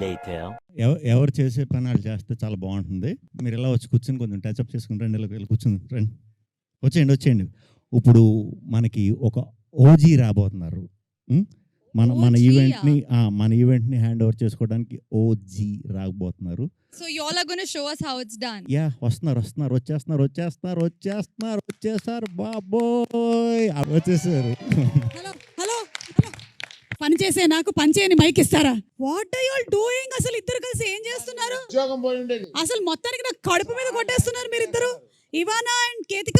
later. ఎవరు చేసే పని వాళ్ళు చేస్తే చాలా బాగుంటుంది. మీరు ఇలా వచ్చి కూర్చొని కొంచెం టచ్అప్ చేసుకుని రండి, ఇలా కూర్చుని రండి, వచ్చేయండి. ఇప్పుడు మనకి ఒక ఓజీ రాబోతున్నారు. మన ఈవెంట్ని హ్యాండ్ ఓవర్ చేసుకోవడానికి ఓజీ రాబోతున్నారు. So you all are going to show us how it's done. Yeah, వచ్చేసారు బాబోయ్, వచ్చేసారు. హలో పని చేసే నాకు పని చేయని మైక్ ఇస్తారా? What are you all doing? అసలు ఇద్దరు కలిసి ఏం చేస్తున్నారు? అసలు మొత్తానికి నాకు కడుపు మీద కొట్టేస్తున్నారు మీరిద్దరు. ఇవానా అండ్ కేతిక,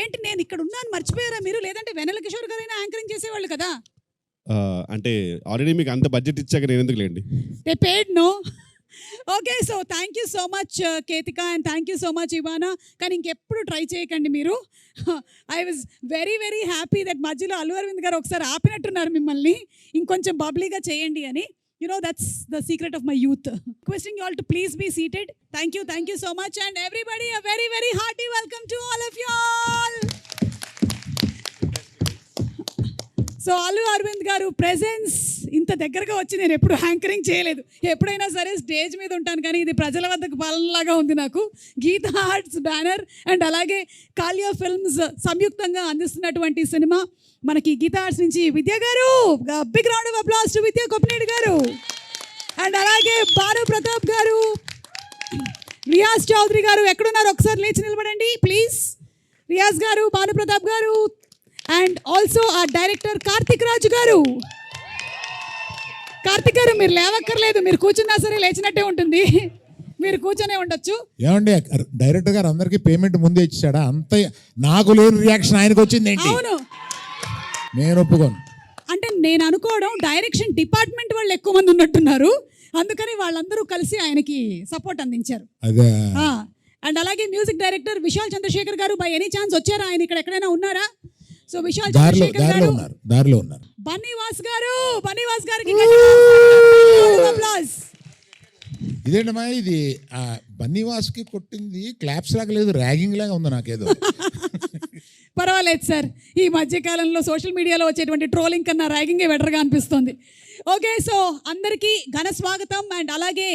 ఏంటి నేను ఇక్కడ ఉన్నాను మర్చిపోయారా మీరు? లేదంటే వెన్నెల కిషోర్ గారైనా యాంకరింగ్ చేసేవాళ్ళు కదా. అంటే ఆల్రెడీ మీకు అంత బడ్జెట్ ఇచ్చాక నేను ఎందుకు లేండి. They paid no. Okay, so thank you so much Ketika and thank you so much Ivana. కానీ ఇంకెప్పుడు ట్రై చేయకండి మీరు. I was very very happy that మధ్యలో అల్లు అరవింద్ గారు ఒకసారి ఆపినట్టున్నారు మిమ్మల్ని, ఇంకొంచెం బబ్లీగా చేయండి అని. You know, that's the secret of my youth. Requesting you all to please be seated. Thank you so much, and everybody a very very hearty welcome to all of you all. So Allu Aravind garu presence ఇంత దగ్గరగా వచ్చి నేను ఎప్పుడు anchoring చేయలేదు. ఎప్పుడైనా సరే stage మీద ఉంటాను, కానీ ఇది ప్రజల వద్దకు పాలనలాగా ఉంది నాకు. గీతా ఆర్ట్స్ బ్యానర్ అండ్ అలాగే కాలియా ఫిల్మ్స్ సంయుక్తంగా అందిస్తున్నటువంటి సినిమా మనకి గీతా ఆర్ట్స్ నుంచి విద్య గారు, big round of applause to Vidya Koppanedu గారు, అండ్ అలాగే బాలు ప్రతాప్ గారు, రియాజ్ చౌదరి గారు. ఎక్కడున్నారు? ఒకసారి లేచి నిలబడండి ప్లీజ్. రియాజ్ గారు, బాలు ప్రతాప్ గారు, అండ్ ఆల్సో ఆ డైరెక్టర్ కార్తిక్ రాజు గారు. కార్తిక్ గారు మీరు లేవక్కర్లేదు, మీరు కూర్చున్నా సరే లేచినట్టే ఉంటుంది, మీరు కూర్చొనే ఉండొచ్చు. ఏమండి డైరెక్టర్ గారు అందరికి పేమెంట్ ముందే ఇచ్చాడా? అంత నాకు లేని రియాక్షన్ ఆయనకు వచ్చింది ఏంటి? అవును, నేను ఒప్పుకోను. అంటే నేను అనుకోవడం డైరెక్షన్ డిపార్ట్మెంట్ వాళ్ళు ఎక్కువ మంది ఉన్నట్టున్నారు, అందుకని వాళ్ళందరూ కలిసి ఆయనకి సపోర్ట్ అందించారు. అదే. అండ్ అలాగే మ్యూజిక్ డైరెక్టర్ విశాల్ చంద్రశేఖర్ గారు, బై ఎనీ ఛాన్స్ వచ్చారా? ఆయన ఇక్కడ ఎక్కడైనా ఉన్నారా? సో విశాల్ చంద్రశేఖర్ గారు, దారిలో ఉన్నారు. బన్నీవాస్ గారికి ఇదేంటమ్మా ఇది? బన్నీవాస్కి కొట్టింది క్లాప్స్ లాగా లేదు, ర్యాగింగ్ లాగా ఉంది నాకేదో. పర్వాలేదు సార్, ఈ మధ్యకాలంలో సోషల్ మీడియాలో వచ్చేటువంటి ట్రోలింగ్ కన్నా ర్యాగింగే బెటర్గా అనిపిస్తుంది. ఓకే, సో అందరికీ ఘన స్వాగతం. అండ్ అలాగే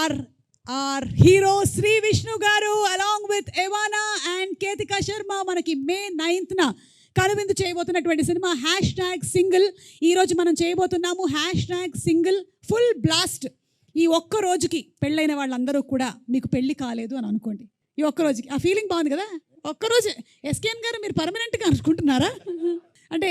ఆర్ హీరో శ్రీ విష్ణు గారు along with Ivana and Ketika Sharma మనకి May 9th కనువిందు చేయబోతున్నటువంటి సినిమా #సింగిల్. ఈరోజు మనం చేయబోతున్నాము #సింగిల్ ఫుల్ బ్లాస్ట్. ఈ ఒక్క రోజుకి పెళ్ళైన వాళ్ళందరూ కూడా మీకు పెళ్ళి కాలేదు అని అనుకోండి. ఈ ఒక్క రోజుకి ఆ ఫీలింగ్ బాగుంది కదా. ఒక్కరోజు ఎస్కేఎన్ గారు మీరు పర్మనెంట్గా అనుకుంటున్నారా? అంటే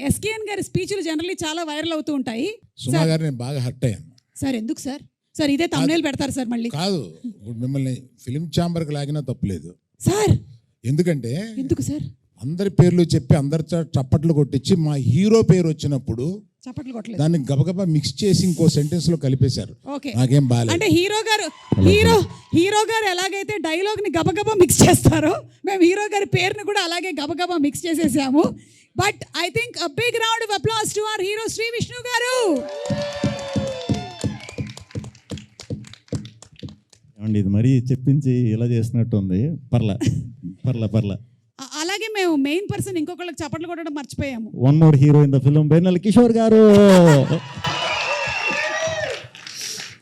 ఎస్కేఎన్ గారి స్పీచ్లు జనరల్లీ చాలా వైరల్ అవుతూ ఉంటాయి. సుమా గారు నేను బాగా హర్ట్ అయ్యాను సార్. ఎందుకు సార్ ఇదే తమ్నేల్ పెడతారు సార్ మళ్ళీ? కాదు, ఇప్పుడు మిమ్మల్ని ఫిలిం ఛాంబర్కి లాగినా తప్పులేదు సార్. ఎందుకు సార్? అందరి పేర్లు చెప్పి అందరి చప్పట్లు కొట్టించి మా హీరో పేరు వచ్చినప్పుడు చప్పట్లు కొట్టలేదు, దాన్ని గబగబా మిక్స్ చేసి ఇంకో సెంటెన్స్ లో కలిపేశారు. నాకేం బాలేదు. అంటే హీరో గారు ఎలాగైతే డైలాగ్ ని గబగబా మిక్స్ చేస్తారో మేము హీరో గారి పేరుని కూడా అలాగే గబగబా మిక్స్ చేసేసాము. But I think a big round of applause to our hero Shri Vishnu garu. ఇది మరీ చెప్పించి ఇలా చేసినట్టు ఉంది. పర్లా. అలాగే మేము మెయిన్ పర్సన్ ఇంకొకళ్ళకి చప్పట్లు కొట్టడం మర్చిపోయాము. One more hero in the film, Vennela Kishore గారు.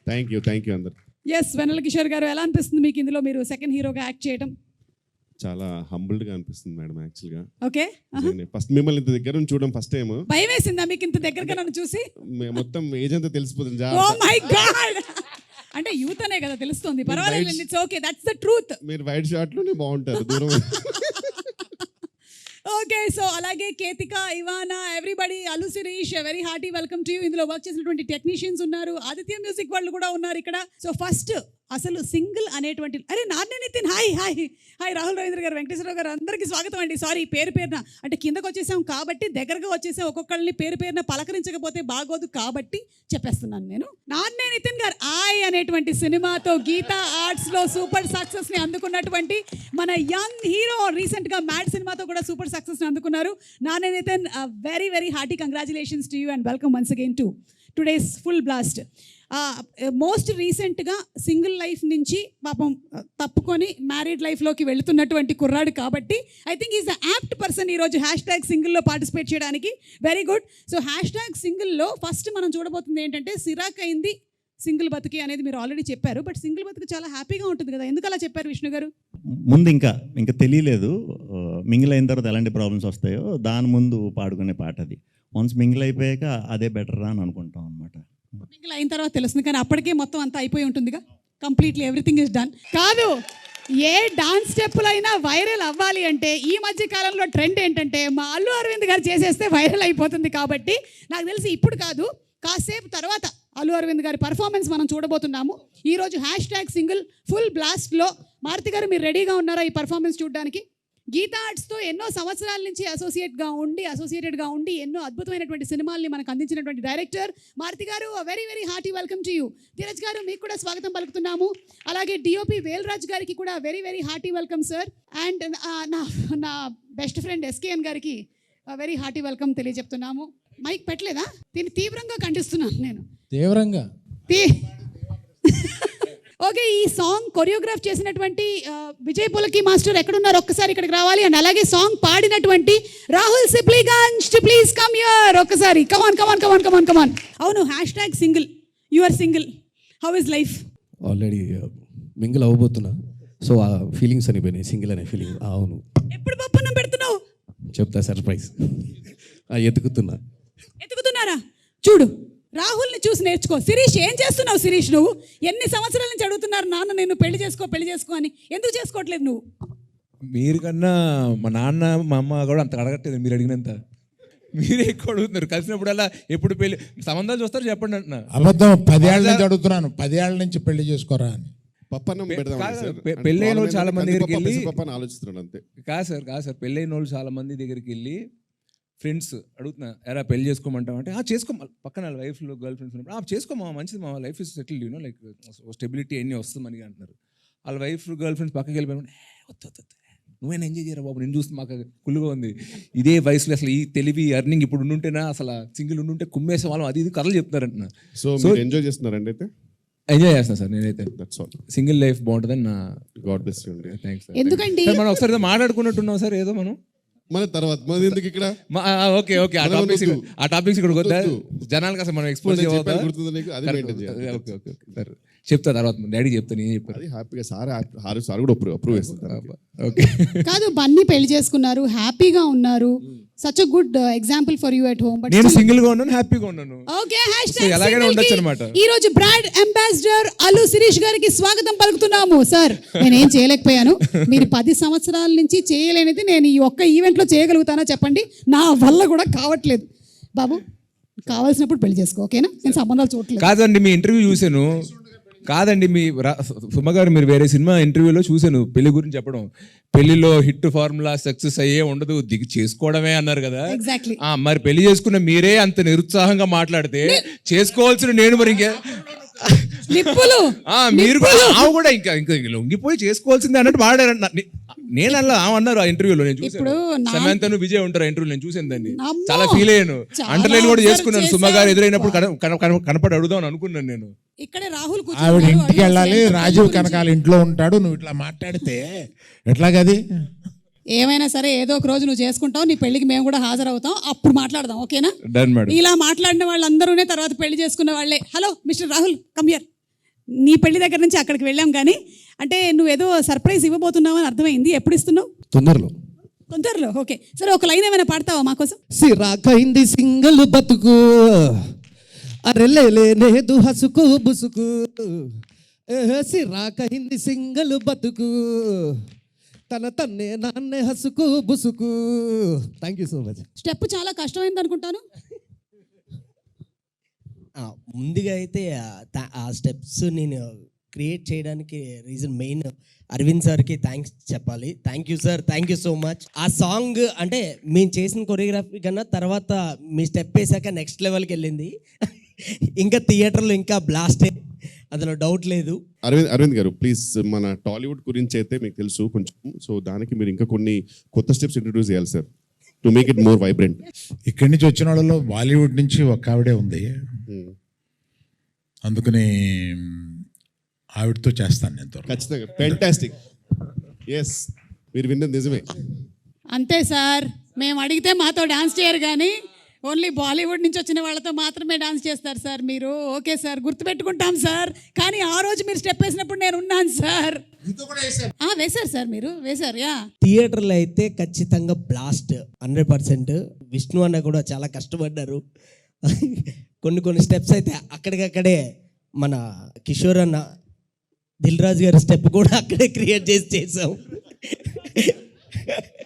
థ్యాంక్ యూ అందరు. ఎస్, వెన్నెల కిషోర్ గారు, ఎలా అనిపిస్తుంది మీకు ఇందులో మీరు సెకండ్ హీరోగా యాక్ట్ చేయడం? చాలా హంబుల్డ్ గా అనిపిస్తుంది మేడం. యాక్చువల్గా ఓకే, ఫస్ట్ మిమ్మల్ని ఇంత దగ్గర నుంచి చూడడం ఫస్ట్ టైం. భయం వేసిందా మీకు ఇంత దగ్గరగా నన్ను చూసి? మొత్తం ఏజ్ అంతా తెలిసిపోతుంది. ఓ మై గాడ్, అంటే యూత్ అనే కదా తెలుస్తుంది. పర్వాలేదు, it's okay, that's the truth. మీరు వైట్ షార్ట్ లోనే బాగుంటారు దూరం. ఓకే, సో అలాగే Ketika, Ivana, everybody, Allu Sirish, very hearty welcome to you. ఇందులో వర్క్ చేసినటువంటి టెక్నీషియన్స్ ఉన్నారు, ఆదిత్య మ్యూజిక్ వాళ్ళు కూడా ఉన్నారు ఇక్కడ. సో ఫస్ట్ అసలు సింగిల్ అనేటువంటి నాన్నే నితిన్, హాయ్ రాహుల్ రవీంద్ర గారు, వెంకటేశ్వరరావు గారు, అందరికీ స్వాగతం అండి. సారీ పేరున అంటే కిందకు వచ్చేసాం కాబట్టి దగ్గరగా వచ్చేసాం, ఒక్కొక్కళ్ళని పేరున పలకరించకపోతే బాగోదు కాబట్టి చెప్పేస్తున్నాను నేను. నాన్నే నితిన్ గారు అనేటువంటి సినిమాతో గీతా ఆర్ట్స్ లో సూపర్ సక్సెస్ ని అందుకున్నటువంటి మన యంగ్ హీరో, రీసెంట్ గా మ్యాడ్ సినిమాతో కూడా సూపర్ సక్సెస్ ని అందుకున్నారు. నాన్నే Nithin, very very hearty congratulations to you and welcome once again to today's full blast. Most రీసెంట్గా సింగిల్ లైఫ్ నుంచి పాపం తప్పుకొని మ్యారీడ్ లైఫ్లోకి వెళుతున్నటువంటి కుర్రాడు కాబట్టి I think is the apt person ఈరోజు #సింగిల్లో పార్టిసిపేట్ చేయడానికి. Very good. సో #సింగిల్లో ఫస్ట్ మనం చూడబోతుంది ఏంటంటే సిరాక్ అయింది సింగిల్ బతుకి అనేది మీరు ఆల్రెడీ చెప్పారు. బట్ సింగిల్ బతుకు చాలా హ్యాపీగా ఉంటుంది కదా, ఎందుకు అలా చెప్పారు విష్ణు గారు? ముందు ఇంకా తెలియలేదు మింగిల్ అయిన తర్వాత ఎలాంటి ప్రాబ్లమ్స్ వస్తాయో దాని ముందు పాడుకునే పాట అది. వన్స్ మింగిల్ అయిపోయాక అదే బెటర్ అని అనుకుంటాం అనమాట. సింగిల్ అయిన తర్వాత తెలుస్తుంది, కానీ అప్పటికే మొత్తం అంతా అయిపోయి ఉంటుందిగా, కంప్లీట్లీ ఎవ్రీథింగ్ ఇస్ డన్. కాదు, ఏ డాన్స్ స్టెప్పులైనా వైరల్ అవ్వాలి అంటే ఈ మధ్య కాలంలో ట్రెండ్ ఏంటంటే మా అల్లు అరవింద్ గారు చేసేస్తే వైరల్ అయిపోతుంది. కాబట్టి నాకు తెలిసి ఇప్పుడు కాదు, కాసేపు తర్వాత అల్లు అరవింద్ గారి పర్ఫార్మెన్స్ మనం చూడబోతున్నాము. ఈరోజు #సింగిల్ ఫుల్ బ్లాస్ట్లో మారుతి గారు మీరు రెడీగా ఉన్నారా ఈ పర్ఫార్మెన్స్ చూడడానికి? గీతా ఆర్ట్స్తో ఎన్నో సంవత్సరాల నుంచి అసోసియేటెడ్గా ఉండి ఎన్నో అద్భుతమైనటువంటి సినిమాల్ని మనకు అందించినటువంటి డైరెక్టర్ మారుతి గారు, very very hearty welcome to you. Dheeraj గారు మీకు కూడా స్వాగతం పలుకుతున్నాము. అలాగే డిఓపి వేల్రాజ్ గారికి కూడా very very hearty welcome sir. And నా బెస్ట్ ఫ్రెండ్ ఎస్కేఎన్ గారికి వెరీ హార్టీ వెల్కమ్ తెలియజెప్తున్నాము. మైక్ పెట్టలేదా? దీన్ని తీవ్రంగా ఖండిస్తున్నాను నేను. తీవ్రంగా ఓకే, ఈ సాంగ్ కొరియోగ్రాఫ్ చేసినటువంటి విజయ్ పులకి మాస్టర్ ఎక్కడున్నారు ఒక్కసారి ఇక్కడికి రావాలి. అండ్ అలాగే సాంగ్ పాడినటువంటి Rahul Sipligunj to please come here ఒక్కసారి. కమాన్. అవును, #single you are single, how is life? Already mingle అవ్వబోతున్నా, సో ఆ ఫీలింగ్స్ అనిపోయినాయి. సింగిల్ అనే ఫీలింగ్. అవును, ఎప్పుడు పప్పున్నం పెడుతున్నావు? చెప్తా, సర్ప్రైజ్. ఎత్తుకుతున్నారా? చూడు, రాహుల్ని చూసి నేర్చుకో. శిరీష్, ఏం చేస్తున్నావు శిరీష్? నువ్వు ఎన్ని సంవత్సరాల నుంచి అడుగుతున్నారు నాన్న నేను పెళ్లి చేసుకో అని, ఎందుకు చేసుకోవట్లేదు నువ్వు? మీరు కన్నా మా నాన్న మా అమ్మ కూడా అంత అడగట్లేదు మీరు అడిగినంత. మీరే ఎక్కువ అడుగుతున్నారు. కలిసినప్పుడల్లా ఎప్పుడు పెళ్లి సంబంధాలు చూస్తారు చెప్పండి అంటున్నా. అబద్ధం. 10 ఏళ్ళ నుంచి అడుగుతున్నాను, 10 ఏళ్ళ నుంచి పెళ్లి చేసుకోరా అని. పప్పన్నం పెడదాం పెళ్ళైన వాళ్ళు చాలా మంది దగ్గరికి వెళ్ళి ఆలోచిస్తున్నాడు అంతే. కాదు సార్ పెళ్ళైన వాళ్ళు చాలా మంది దగ్గరికి వెళ్ళి ఫ్రెండ్స్ అడుగుతున్నా, ఎరా పెళ్లి చేసుకోమంటావు అంటే చేసుకో, పక్కన వైఫ్లో గర్ల్ ఫ్రెండ్స్ ఉన్నప్పుడు చేసుకోమా, మంచిది మా life is settled, you know like stability అన్నీ వస్తుంది మనకి అంటున్నారు. వాళ్ళ వైఫ్ గర్ల్ ఫ్రెండ్స్ పక్కకి వెళ్ళిపోయినా వద్దు నువ్వేనా ఎంజాయ్ చేయరా బాబు, నేను చూస్తే మాకు కుళ్ళుగా ఉంది. ఇదే వయసులో అసలు ఈ తెలివి అర్నింగ్ ఇప్పుడు ఉండుంటేనా అసలు సింగిల్ ఉండుంటే కుమ్మేసే వాళ్ళం అది ఇది కథలు చెప్తారంటున్నా. సో ఎంజాయ్ చేస్తున్నారండి అయితే? ఎంజాయ్ చేస్తున్నా సార్ నేనైతే. సింగిల్ లైఫ్ బాగుంటుందని నా God bless you. Thanks sir. ఎందుకండి మనం ఒకసారి ఏదో మాట్లాడుకున్నట్టున్నాం సార్, ఏదో మనం మన తర్వాత మన ఎందుకు ఇక్కడ ఓకే ఆ టాపిక్స్ ఇక్కడ వద్దా, జనాలకు అసలు మనం ఎక్స్పోజ్ గుర్తుంది నీకు? అది మెయింటైన్ చేయాలి. ఓకే సార్ చెప్తా, తర్వాత డాడీ చెప్తాను, నేను చెప్పాను. అది హ్యాపీగా సార్ కూడా అప్రూవ్ చేస్తారు. ఓకే కాదు, బన్నీ పెళ్లి చేసుకున్నారు, హ్యాపీగా ఉన్నారు. Such a good example for you at home. But నేను సింగిల్ గా ఉన్నాను, హ్యాపీగా ఉన్నాను. ఓకే, ఎలాగైనా ఉండొచ్చు అన్నమాట. ఈ రోజు బ్రాండ్ అంబాసిడర్ అల్లు శిరీష్ గారికి స్వాగతం పలుకుతున్నాము. సార్, నేనేం చేయలేకపోయాను, మీరు 10 సంవత్సరాల నుంచి చేయలేనిది నేను ఈ ఒక్క ఈవెంట్ లో చేయగలుగుతానా చెప్పండి? నా వల్ల కూడా కావట్లేదు. బాబు, కావాల్సినప్పుడు పెళ్లి చేసుకో, ఓకేనా? నేను సంబంధాలు చూడట్లేదు. కాదండి, మీ ఇంటర్వ్యూ చూశాను. కాదండి, మీ సుమ గారు మీరు వేరే సినిమా ఇంటర్వ్యూలో చూశాను పెళ్లి గురించి చెప్పడం. పెళ్లిలో హిట్ ఫార్ములా సక్సెస్ అయ్యే ఉండదు, దిగి చేసుకోవడమే అన్నారు కదా. ఎగ్జాక్ట్లీ. మరి పెళ్లి చేసుకున్న మీరే అంత నిరుత్సాహంగా మాట్లాడితే చేసుకోవాల్సిన నేను మరి ఇంకే నిప్పులు మీరు కూడా ఇంకా లొంగిపోయి చేసుకోవాల్సిందే అన్నట్టు మాట్లాడారు. నేను అలా అన్నారు ఆ ఇంటర్వ్యూలో, నేను చూసాను. సమంతను విజయ్ ఉంటారు ఇంటర్వ్యూ, నేను చూసాను దాన్ని, చాలా ఫీల్ అయ్యాను. అండర్లైన్ కూడా చేసుకున్నాను. సుమ గారు ఎదురైనప్పుడు కనపడి అడుగుదాం అనుకున్నాను నేను. ఇక్కడే రాహుల్ ఆవిడ ఇంటికి వెళ్ళాలి, రాజీవ్ కనకాల ఇంట్లో ఉంటాడు, నువ్వు ఇట్లా మాట్లాడితే ఎట్లాగది? ఏమైనా సరే ఏదో ఒక రోజు నువ్వు చేసుకుంటావు, నీ పెళ్లికి మేము కూడా హాజరవుతాం, అప్పుడు మాట్లాడదాం, ఓకేనా? Done madam. ఇలా మాట్లాడిన వాళ్ళందరూనే తర్వాత పెళ్లి చేసుకున్న వాళ్ళే. Hello mister Rahul, come here. నీ పెళ్లి దగ్గర నుంచి అక్కడికి వెళ్ళాం, కానీ అంటే నువ్వేదో సర్ప్రైజ్ ఇవ్వబోతున్నావు అని అర్థమైంది. ఎప్పుడు ఇస్తున్నావు? తొందరలో. ఓకే, సరే ఒక లైన్ ఏమైనా పాడతావా మాకోసం? సిరాకైంది సింగిల్ బతుకు, అరెలేదు హసుకు బుసుకు, సిరాకైంది సింగిల్ బతుకు, తన్నే నాన్నే హసుకు బుసుకు. Thank you so much. Step చాలా కష్టమైంది అనుకుంటాను. ముందుగా అయితే ఆ స్టెప్స్ నేను క్రియేట్ చేయడానికి రీజన్ మెయిన్ అరవింద్ సార్కి థ్యాంక్స్ చెప్పాలి. Thank you sir, thank you so much. ఆ సాంగ్ అంటే మేము చేసిన కొరియోగ్రఫీ కన్నా తర్వాత మీ స్టెప్ వేసాక నెక్స్ట్ లెవెల్కి వెళ్ళింది. ఇంకా థియేటర్లో ఇంకా బ్లాస్ట్, అందులో డౌట్ లేదు. అరవింద్ గారు ప్లీజ్, మన టాలీవుడ్ గురించి అయితే మీకు తెలుసు కొంచెం, సో దానికి మీరు ఇంకా కొన్ని కొత్త స్టెప్స్ ఇంట్రడ్యూస్ చేయాలి sir, to make it more vibrant. ఇక్కడి నుంచి వచ్చిన వాళ్ళలో బాలీవుడ్ నుంచి ఒక ఆవిడే ఉంది, అందుకని ఆవిడతో చేస్తాను నేను త్వరలో. ఖచ్చితంగా. ఫ్యాంటాస్టిక్. ఎస్, మీరు విన్నది నిజమే. అంతే సార్, మేము అడిగితే మాతో డాన్స్ చేయరు, కానీ ఓన్లీ బాలీవుడ్ నుంచి వచ్చిన వాళ్ళతో మాత్రమే డాన్స్ చేస్తారు సార్ మీరు. ఓకే సార్, గుర్తుపెట్టుకుంటాం సార్. కానీ ఆ రోజు మీరు స్టెప్ వేసినప్పుడు నేను ఉన్నాను సార్. వేశారు సార్, మీరు వేశారు. యా, థియేటర్లో అయితే ఖచ్చితంగా బ్లాస్ట్ 100%. విష్ణు అన్న కూడా చాలా కష్టపడ్డారు. కొన్ని స్టెప్స్ అయితే అక్కడికక్కడే మన కిషోర్ అన్న, దిల్ రాజు గారి స్టెప్ కూడా అక్కడే క్రియేట్ చేసాం.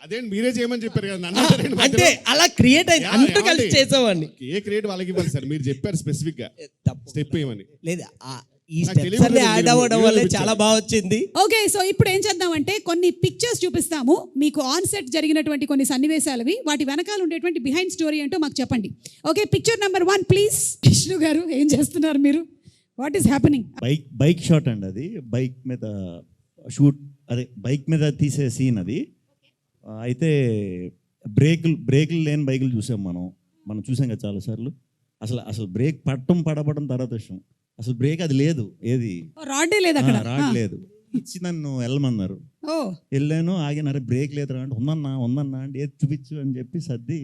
అదే మీరే చేయమని చెప్పారు కదా, నన్ను అంటారేంటి అంటే మధ్యలో? అలా క్రియేట్ అయింది, అందరూ కలిసి చేసామండి. ఏ క్రియేట్ వాళ్ళకి ఇవ్వాలి సార్, మీరు చెప్పారు స్పెసిఫిక్ గా స్టెప్ ఏమని. లేదు ఈ నాకు స్టెప్స్ తెలియదు, అన్ని యాడ్ అవ్వడం వల్ల మీరు చాలా బాగా వచ్చింది. ఓకే. సో ఇప్పుడు ఏం చేద్దామంటే కొన్ని పిక్చర్స్ చూపిస్తాము మీకు, ఆన్ సెట్ జరిగినటువంటి కొన్ని సన్నివేశాలవి, వాటి వెనకాల ఉండేటువంటి బిహైండ్ స్టోరీ ఏంటో మాకు చెప్పండి. Okay, picture number 1 please. Vishnu గారు ఏం చేస్తున్నారు మీరు? What is happening? Bike shot అండి అది. బైక్ మీద షూట్, అదే బైక్ మీద తీసే సీన్ అది. అయితే బ్రేకులు లేని బైకులు చూసాం మనం చూసాం కదా చాలాసార్లు. అసలు బ్రేక్ పడబడడం తర్వాత విషయం, అసలు బ్రేక్ అది లేదు, ఏది రాడే లేదు అక్కడ. రాడ్ లేదు. ఇచ్చి నన్ను వెళ్ళమన్నారు, ఓ వెళ్ళాను, ఆగిన. అరే బ్రేక్ లేదురా అంటే ఉందన్నా అంటే ఏది చూపించు అని చెప్పి సర్ది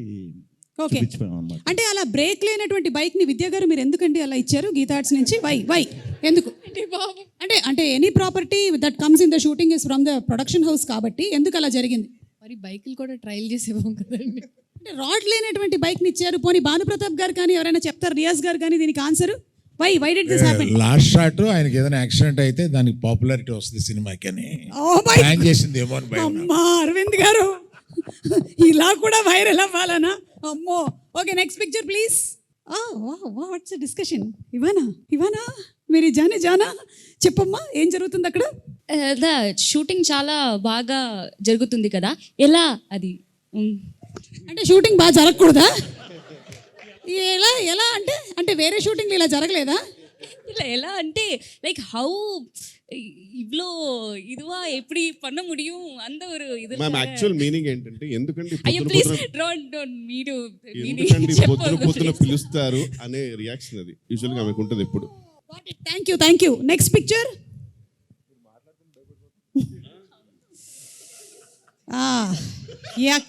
ఓకే. చూపించిపోయాం అన్నమాట. అంటే అలా బ్రేక్ లేనటువంటి బైక్ ని విద్యా గారు మీరు ఎందుకండి అలా ఇచ్చారు గీతా ఆర్ట్స్ నుంచి? వై ఎందుకు? అంటే any property that comes in the shooting is from the production house కాబట్టి ఎందుకు అలా జరిగింది? మరి బైకులు కూడా ట్రయల్ చేసేవాం కదండి. అంటే రాడ్ లేనటువంటి బైక్ ని ఇచ్చారు. పోనీ భానుప్రతాప్ గారు కానీ ఎవరైనా చెప్తారు, రియాజ్ గారు కానీ దీనికి answer? Why did this happen? Last shot ఆయనకి ఏదైనా యాక్సిడెంట్ అయితే దానికి పాపులారిటీ వస్తుంది సినిమాకి అని ప్లాన్ చేసింది ఏమో అని భయం నాకు. అమ్మా అరవింద్ గారు, ఇలా కూడా వైరల్ అవ్వాలనా? అమ్మో. Okay, next picture please. What's discussion? Ivana మీరు జానా చెప్పమ్మా, ఏం జరుగుతుంది అక్కడ? షూటింగ్ చాలా బాగా జరుగుతుంది కదా, ఎలా అది? అంటే షూటింగ్ బాగా జరగకూడదా? ఎలా అంటే వేరే షూటింగ్లు ఇలా జరగలేదా? இல்லை எல்லாம் வந்துட்டு லைக் ஹவு இவ்வளோ இதுவா எப்படி பண்ண முடியும் அந்த ஒரு இது. మ్యామ్ యాక్చువల్ మీనింగ్ ఏంటంటే ఎందుకండి అయ్యో ప్లీజ్ డోంట్ మీరు ఎందుకండి పొద్దున పిలుస్తారు అనే రియాక్షన్ అది యూజువల్ గా ఆమెకు ఉంటుంది ఎప్పుడు. Thank you. Next picture.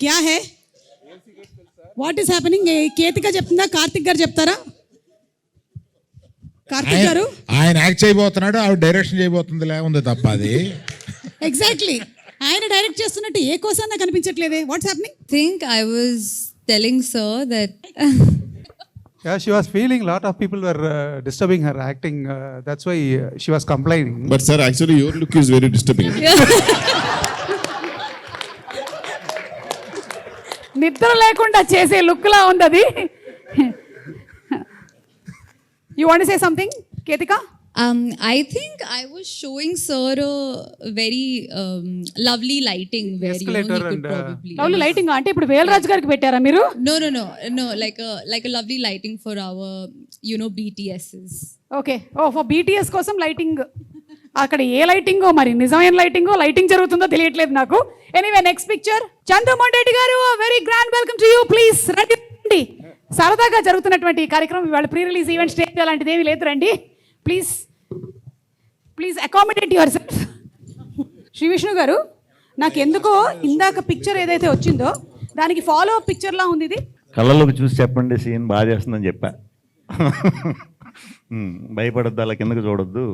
క్యా హే, వాట్ ఈస్ హ్యాపెనింగ్? కేతిక చెప్తుందా, కార్తిక్ గారు చెప్తారా? కార్తిక్ గారు ఆయన యాక్ట్ చేయబోతున్నాడు, ఆవిడ డైరెక్షన్ చేయబోతుంది ఉంది తప్ప అది. ఎగ్జాక్ట్లీ, ఆయన డైరెక్ట్ చేస్తున్నట్టు ఏ కోసాన కనిపించట్లేదే. What's happening? Think I was telling sir that Yeah, she was feeling a lot of people were disturbing her acting. That's why she was complaining. But sir actually your look is very disturbing. నిద్ర లేకుండా చేసే look లా ఉంది అది. You want to say something Ketika? I think I was showing sir a very lovely lighting where you know, he Escalator could and, probably lovely lighting అంటే ఇప్పుడు వేలరాజు గారికి పెట్టారా మీరు? no like a lovely lighting for our BTSs. Okay, for BTS కోసం lighting. అక్కడ ఏ లైటింగో మరి, నిజమైన lighting జరుగుతుందో తెలియట్లేదు నాకు. Anyway next picture. చంద్రమోహన్ గారు, very grand welcome to you. Please రండి. సరదాగా జరుగుతున్నటువంటి ఈ కార్యక్రమం ఇవాళ ప్రీ రిలీజ్ ఈవెంట్, స్టేజ్ అలాంటిది ఏమీ లేదు, రండి please accommodate yourself. Shri Vishnu garu, నాకు ఎందుకో ఇందాక పిక్చర్ ఏదైతే వచ్చిందో దానికి ఫాలో అప్ పిక్చర్లా ఉంది ఇది. కళ్ళలోకి చూసి చెప్పండి, సీన్ బాగా చేస్తుందని చెప్పా. భయపడద్దు, అలా కిందకి చూడొద్దు,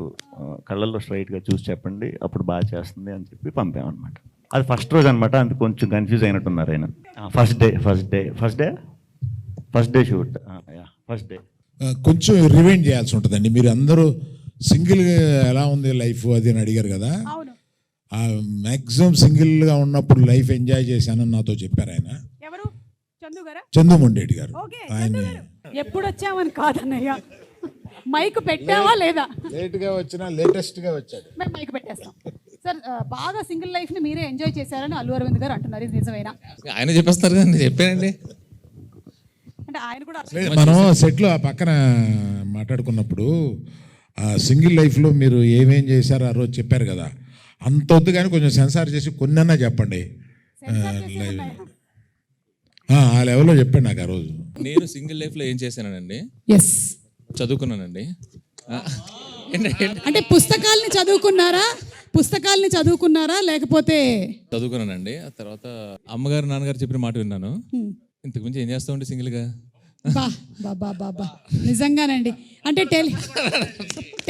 కళ్ళల్లో స్ట్రైట్గా చూసి చెప్పండి, అప్పుడు బాగా చేస్తుంది అని చెప్పి పంపామన్నమాట. అది ఫస్ట్ రోజు అనమాట, అంత కొంచెం కన్ఫ్యూజ్ అయినట్టున్నారు ఆయన. First day shoot, first day. కొంచెం రివైండ్ చేయాల్సి ఉంటుందండి. మీరు అందరూ సింగిల్ ఎలా ఉంది లైఫ్ అది అని అడిగారు కదా. మ్యాక్సిమం సింగిల్గా ఉన్నప్పుడు లైఫ్ ఎంజాయ్ చేశానని నాతో చెప్పారు ఆయన. ఎవరు? చందు గారా? చందుమొండేటి గారు. ఆయన ఎప్పుడు వచ్చామని కాదన్నయ్య, మైక్ పెట్టావా లేదా? లేట్గా వచ్చినా లేటెస్ట్గా వచ్చాడు. మేము మైక్ పెట్టేస్తాం సార్. బాగా సింగిల్ లైఫ్ ని మీరే ఎంజాయ్ చేశారని అల్లు అరవింద్ గారు అంటున్నారు, ఇది నిజమేనా? ఆయన చెప్పేస్తారు కదా, నేను చెప్పానండి. అంటే ఆయన కూడా మనం సెట్లో ఆ పక్కన మాట్లాడుకున్నప్పుడు ఆ సింగిల్ లైఫ్లో మీరు ఏమేం చేశారో ఆ రోజు చెప్పారు కదా, అంత వద్దు కానీ కొంచెం సెన్సార్ చేసి కొన్నన్నా చెప్పండి. ఆ లెవెల్లో చెప్పండి నాకు ఆ రోజు. నేను సింగిల్ లైఫ్లో ఏం చేశానండి? ఎస్, చదువుకున్నానండి. అంటే పుస్తకాల్ని చదువుకున్నారా లేకపోతే? చదువుకున్నానండి. ఆ తర్వాత అమ్మగారు నాన్నగారు చెప్పిన మాట విన్నాను. ఇంతకు మించి ఏం చేస్తామండి సింగిల్గా. బా బాబా బాబా నిజంగానండి. అంటే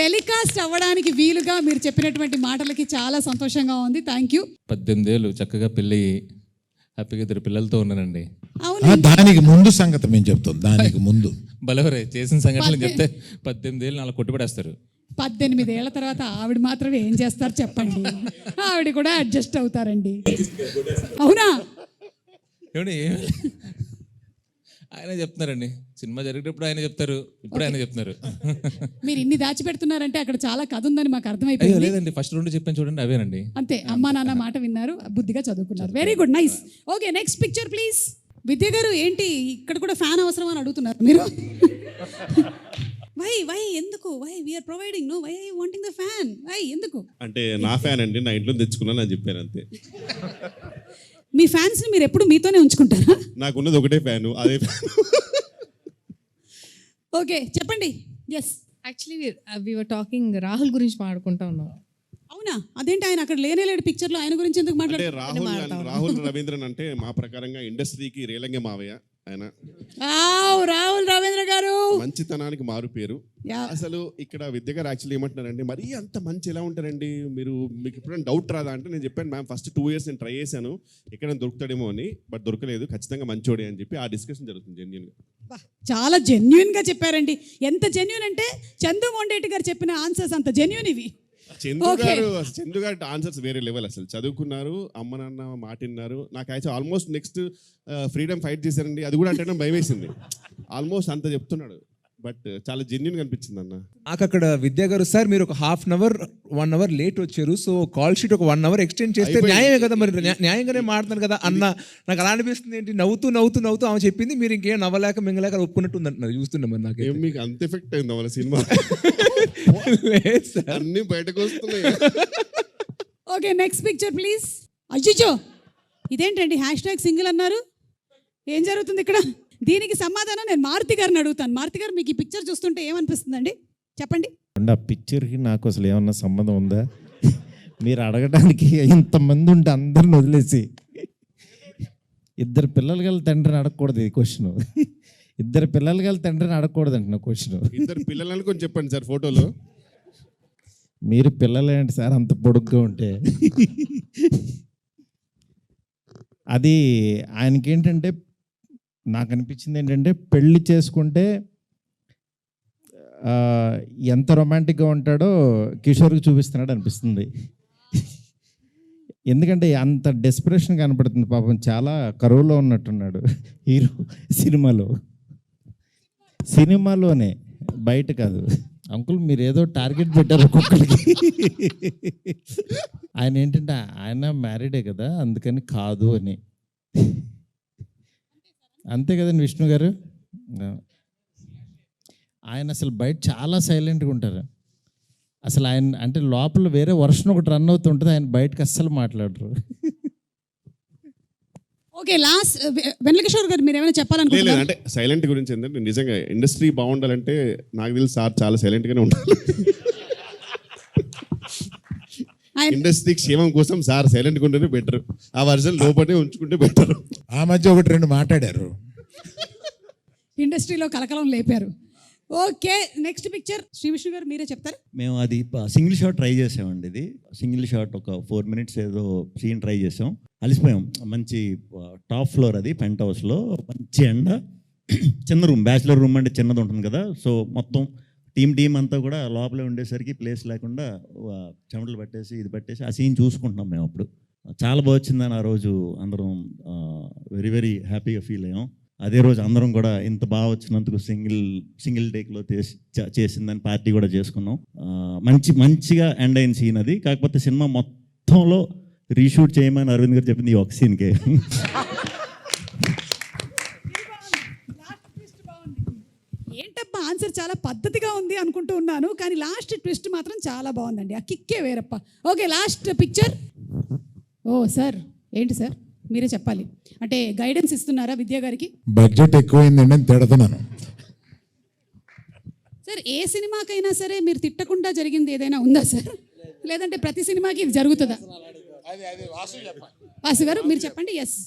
టెలికాస్ట్ అవ్వడానికి వీలుగా మీరు చెప్పినటువంటి మాటలకి చాలా సంతోషంగా ఉంది. Thank you. 18 ఏళ్ళు చక్కగా పెళ్ళి హ్యాపీగా 2 పిల్లలతో ఉన్నానండి. అవును, దానికి ముందు సంగతి మేము చెప్తాం. దానికి ముందు బలవరే చేసిన సంఘటనలు చెప్తే 18 ఏళ్ళు నాలుగు కొట్టుబడేస్తారు. 18 ఏళ్ల తర్వాత ఆవిడ మాత్రం ఏం చేస్తారు చెప్పండి? ఆవిడ కూడా అడ్జస్ట్ అవుతారండి. అవునా? ఏమండి ఆయన చెప్తున్నారండి, సినిమా జరిగేటప్పుడు ఆయన చెప్తారు, ఇప్పుడు ఆయన చెప్తున్నారు. మీరు ఇన్ని దాచిపెడుతున్నారంటే అక్కడ చాలా కథ ఉందని మాకు అయ్యో అర్థమైపోయింది. లేదండి, ఫస్ట్ 2 చెప్పాను చూడండి, అవేనండి. అంతే, అమ్మా నాన్న మాట విన్నారు, బుద్ధిగా చదువుకున్నారు. Very good, nice. Okay, next picture please. Vidya గారు ఏంటి ఇక్కడ కూడా ఫ్యాన్ అవసరం అని అడుగుతున్నారు మీరు? వై ఎందుకు? Why we are providing, no why wanting the fan? Why ఎందుకు? అంటే నా ఫ్యాన్ అండి, నా ఇంట్లో తెచ్చుకున్నాను అని చెప్పాను అంతే. మీ ఫ్యాన్స్ ని మీరు ఎప్పుడు మీతోనే ఉంచుకుంటారా? నాకున్నది ఒకటే ఫ్యాను, అదే ఫ్యాన్. ఓకే, చెప్పండి. Yes, actually we were talking Rahul గురించి మాట్లాడుకుంటా ఉన్నాం. అవునా? అదేంటి ఆయన అక్కడ లేనేలేడు పిక్చర్ లో, ఆయన గురించి ఎందుకు అంటే మాట్లాడుతున్నారు? రాహుల్ రవీంద్రన్ అంటే మా ప్రకారంగా ఇండస్ట్రీకి రేలంగే మావయ్య ఆయన. రాహుల్ రవీంద్ర గారు మంచితనానికి మారు పేరు. అసలు ఇక్కడ విద్య గారు యాక్చువల్లీ ఏమంటున్నారండి, మరీ అంత మంచి ఎలా ఉంటారండి మీరు, మీకు ఎప్పుడైనా డౌట్ రాదా అంటే, నేను చెప్పాను మ్యామ్ ఫస్ట్ 2 years నేను ట్రై చేశాను ఎక్కడ దొరుకుతాడేమో అని, బట్ దొరకలేదు, ఖచ్చితంగా మంచోడే అని చెప్పి ఆ డిస్కషన్ జరుగుతుంది జెన్యున్గా. చాలా జెన్యున్ గా చెప్పారండి. ఎంత జెన్యున్ అంటే చందు మొండేటి గారు చెప్పిన ఆన్సర్స్ అంత జెన్యున్ ఇవి. చందు గారు ఆన్సర్స్ వేరే లెవెల్. అసలు చదువుకున్నారు, అమ్మ నాన్న మాట విన్నారు. నాకు actual almost next freedom fight చేశారండి, అది కూడా అంటే భయం వేసింది. ఆల్మోస్ట్ అంత చెప్తున్నాడు, బట్ చాలా జెన్యున్గా అనిపించింది అన్న. నాకు అక్కడ విద్యా గారు, సార్ మీరు ఒక 1/2 hour 1 hour లేట్ వచ్చారు, సో కాల్ షీట్ ఒక 1 hour ఎక్స్టెండ్ చేస్తే న్యాయమే కదా, మరి న్యాయంగానే మాట్లాడుతాను కదా అన్న. నాకు అలా అనిపిస్తుంది, ఏంటి నవ్వుతూ ఆమె చెప్పింది, మీరు ఇంకేం నవ్వలేక మింగలేక ఒప్పుకున్నట్టు ఉందంటున్నారు. చూస్తున్నా మరి నాకు మీకు అంత ఎఫెక్ట్ అయింది వాళ్ళ సినిమా, అన్ని బయటకు వస్తున్నాయి. Okay, next picture please. అయ్యో ఇదేంటండి #సింగిల్ అన్నారు? ఏం జరుగుతుంది ఇక్కడ? దీనికి సమాధానం నేను మారుతి గారిని అడుగుతాను. మారుతి గారు, మీకు ఈ పిక్చర్ చూస్తుంటే ఏమనిపిస్తుందండి చెప్పండి? ఆ పిక్చర్కి నాకు అసలు ఏమన్నా సంబంధం ఉందా? మీరు అడగడానికి ఇంతమంది ఉంటే అందరిని వదిలేసి 2 పిల్లలు గల తండ్రిని అడగకూడదు ఈ క్వశ్చన్. 2 పిల్లలు గల తండ్రిని అడగకూడదు అంటున్నా క్వశ్చన్. 2 పిల్లలు అనుకొని చెప్పండి సార్ ఫోటోలో. మీరు పిల్లలు ఏంటి సార్ అంత పొడుగ్గా ఉంటే? అది ఆయనకి ఏంటంటే, నాకు అనిపించింది ఏంటంటే, పెళ్లి చేసుకుంటే ఎంత రొమాంటిక్గా ఉంటాడో కిషోర్కి చూపిస్తున్నాడు అనిపిస్తుంది. ఎందుకంటే అంత డెస్పిరేషన్ కనపడుతుంది. పాపం చాలా కరువులో ఉన్నట్టున్నాడు హీరో సినిమాలోనే, బయట కాదు. అంకుల్ మీరు ఏదో టార్గెట్ పెట్టారు ఒక్కొక్కరికి. ఆయన ఏంటంటే ఆయన మ్యారీడే కదా, అందుకని కాదు అని. అంతే కదండి విష్ణు గారు? ఆయన అసలు బయట చాలా సైలెంట్గా ఉంటారు. అసలు ఆయన అంటే లోపల వేరే వర్షన్ ఒకటి రన్ అవుతుంటుంది, ఆయన బయటకు అస్సలు మాట్లాడరు. ఓకే, లాస్ట్ వెంకటేశ్వర్ గారు మీరు ఏమైనా చెప్పాలనుకుంటున్నారా? అంటే సైలెంట్ గురించి ఏంటంటే, నిజంగా ఇండస్ట్రీ బాగుండాలంటే నాకు తెలిసి సార్ చాలా సైలెంట్గానే ఉండాలి. ఇండస్ట్రీ క్షేమం కోసం సార్ సైలెంట్గా ఉంటేనే బెటర్. ఆ వర్జన్ లోపలే ఉంచుకుంటే బెటర్. ఆ మధ్య 1-2 మాట్లాడారు, ఇండస్ట్రీలో కలకలం లేపారు. Okay, next picture Shri Vishnu గారు మీరే చెప్తారు. మేము అది సింగిల్ షాట్ ట్రై చేసామండి. ఇది సింగిల్ షాట్ ఒక 4 minutes ఏదో సీన్ ట్రై చేసాం, అలిసిపోయాం. మంచి టాప్ ఫ్లోర్, అది పెంట్ హౌస్లో, మంచి ఎండ, చిన్న రూమ్, బ్యాచిలర్ రూమ్ అంటే చిన్నది ఉంటుంది కదా. సో మొత్తం టీం అంతా కూడా లోపలే ఉండేసరికి ప్లేస్ లేకుండా చెమటలు పట్టేసి ఇది పట్టేసి ఆ సీన్ చూసుకుంటున్నాం మేము. అప్పుడు చాలా బాగా వచ్చిందని ఆ రోజు అందరం వెరీ వెరీ హ్యాపీగా ఫీల్ అయ్యాం. అదే రోజు అందరం కూడా ఇంత బాగా వచ్చినందుకు సింగిల్ టేక్లో చేసిందని పార్టీ కూడా చేసుకున్నాం. మంచిగా ఎండ్ అయిన సీన్ అది. కాకపోతే సినిమా మొత్తంలో రీషూట్ చేయమని అరవింద్ గారు చెప్పింది ఈ ఒక సీన్కే. ఏంటప్పా ఆన్సర్ చాలా పద్ధతిగా ఉంది అనుకుంటూ ఉన్నాను, కానీ లాస్ట్ ట్విస్ట్ మాత్రం చాలా బాగుందండి. ఆ కిక్కే వేరప్ప. Okay, last picture. Oh sir, ఏంటి సార్ మీరే చెప్పాలి. అంటే గైడెన్స్ ఇస్తున్నారా విద్యా గారికి? బడ్జెట్ ఎక్కువైందండి అని తిడుతున్నాను సార్. ఏ సినిమాకైనా సరే మీరు తిట్టకుండా జరిగింది ఏదైనా ఉందా సార్? లేదంటే ప్రతి సినిమాకి ఇది జరుగుతుందా? వాసు గారు మీరు చెప్పండి. ఎస్,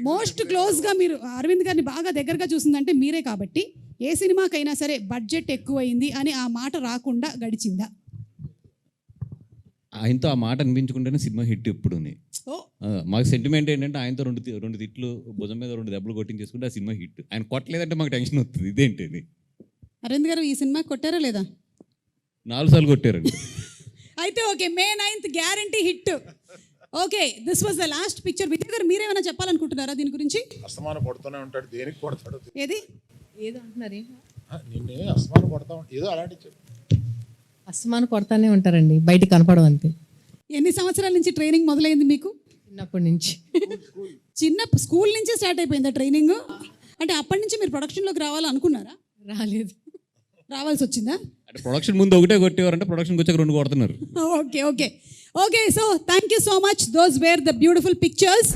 మోస్ట్ క్లోజ్గా మీరు అరవింద్ గారిని బాగా దగ్గరగా చూసిందంటే మీరే కాబట్టి ఏ సినిమాకైనా సరే బడ్జెట్ ఎక్కువైంది అని ఆ మాట రాకుండా గడిచిందా? ఆయనతో ఆ మాట అనిపించుకుంటేనే సినిమా హిట్ ఎప్పుడు ఓ మాకు సెంటిమెంట్ ఏంటంటే ఆయనతో రెండు తిట్లు భుజం మీద 2 దెబ్బలు కొట్టించేసుకుంటే ఆ సినిమా హిట్. ఆయన కొట్టలేదంటే మాకు టెన్షన్ వస్తుంది. ఇదేంటి అని అరవింద్ గారు ఈ సినిమా కొట్టారా లేదా? 4 సార్లు కొట్టారండి. అయితే okay, May 9th guarantee hit. Okay, this was the last picture. Vijay గారు మీరేమైనా చెప్పాలనుకుంటున్నారా దీని గురించి? అస్తమానం కొడుతూనే ఉంటాడు, దేనికి కొడతాడు? ఏది ఏదో అంటున్నారు నిన్నే అస్తమానం కొడతా ఏదో అలాంటి చెప్పు. అస్తమాను కొడతానే ఉంటారండి, బయట కనపడం అంతే. ఎన్ని సంవత్సరాల నుంచి ట్రైనింగ్ మొదలైంది మీకు? చిన్నప్పటి నుంచి. చిన్న స్కూల్ నుంచే స్టార్ట్ అయిపోయిందా ట్రైనింగ్? అంటే అప్పటి నుంచి మీరు ప్రొడక్షన్లోకి రావాలనుకున్నారా? రాలేదు. రావాల్సి వచ్చిందా? అంటే ప్రొడక్షన్ ముందు ఒకటే కొట్టేవారంటే ప్రొడక్షన్కి వచ్చాక 2 కొడుతున్నారు. Okay okay okay, so thank you so much. Those wear the beautiful pictures.